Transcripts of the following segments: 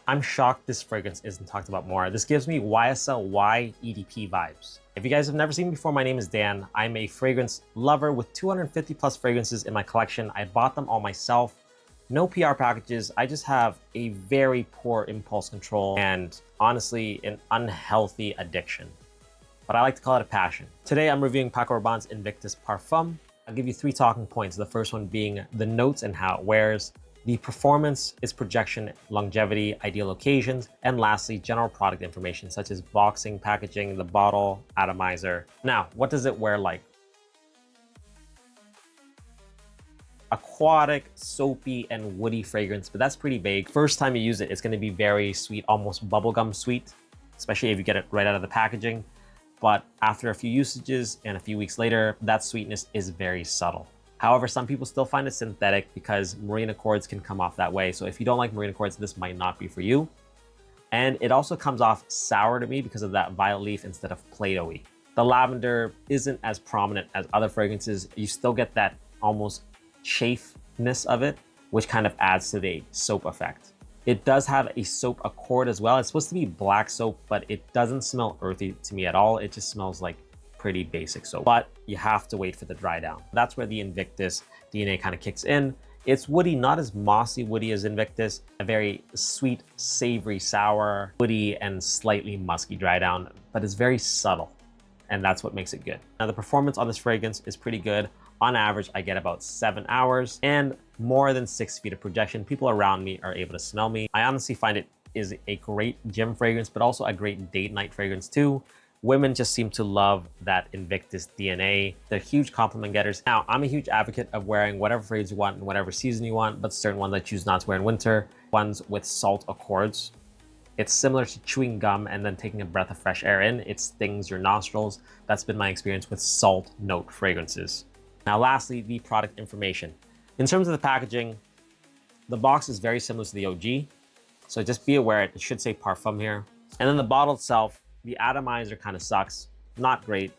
I'm shocked this fragrance isn't talked about more. This gives me YSL Y EDP vibes. If you guys have never seen me before, my name is Dan. I'm a fragrance lover with 250 plus fragrances in my collection. I bought them all myself. No PR packages. I just have a very poor impulse control and honestly, an unhealthy addiction. But I like to call it a passion. Today, I'm reviewing Paco Rabanne's Invictus Parfum. I'll give you 3 talking points. The first one being the notes and how it wears, the performance, its projection, longevity, ideal occasions, and lastly, general product information such as boxing, packaging, the bottle, atomizer. Now, what does it wear like? Aquatic, soapy, and woody fragrance, but that's pretty vague. First time you use it, it's gonna be very sweet, almost bubblegum sweet, especially if you get it right out of the packaging. But after a few usages and a few weeks later, that sweetness is very subtle. However, some people still find it synthetic because marine accords can come off that way. So if you don't like marine accords, this might not be for you. And it also comes off sour to me because of that violet leaf instead of Play-Doh-y. The lavender isn't as prominent as other fragrances. You still get that almost chafeness of it, which kind of adds to the soap effect. It does have a soap accord as well. It's supposed to be black soap, but it doesn't smell earthy to me at all. It just smells like pretty basic soap, but you have to wait for the dry down. That's where the Invictus DNA kind of kicks in. It's woody, not as mossy woody as Invictus, a very sweet, savory, sour, woody, and slightly musky dry down, but it's very subtle, and that's what makes it good. Now, the performance on this fragrance is pretty good. On average, I get about 7 hours and more than 6 feet of projection. People around me are able to smell me. I honestly find it is a great gym fragrance, but also a great date night fragrance too. Women just seem to love that Invictus DNA. They're huge compliment getters. Now, I'm a huge advocate of wearing whatever fragrance you want in whatever season you want, but certain ones I choose not to wear in winter, ones with salt accords. It's similar to chewing gum and then taking a breath of fresh air in. It stings your nostrils. That's been my experience with salt note fragrances. Now, lastly, the product information. In terms of the packaging, the box is very similar to the OG. So just be aware, it should say Parfum here. And then the bottle itself, the atomizer kind of sucks. Not great.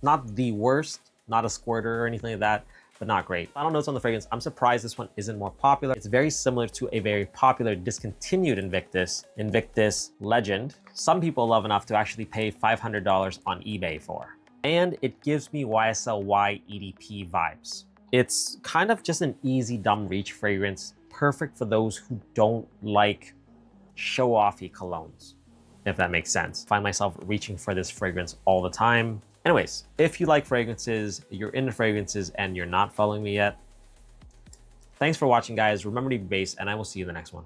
Not the worst, not a squirter or anything like that, but not great. Final notes on the fragrance. I'm surprised this one isn't more popular. It's very similar to a very popular discontinued Invictus, Invictus Legend. Some people love enough to actually pay $500 on eBay for. And it gives me YSL Y EDP vibes. It's kind of just an easy, dumb reach fragrance, perfect for those who don't like show-offy colognes, if that makes sense. Find myself reaching for this fragrance all the time. Anyways, if you like fragrances, you're into fragrances, and you're not following me yet, thanks for watching, guys. Remember to be base, and I will see you in the next one.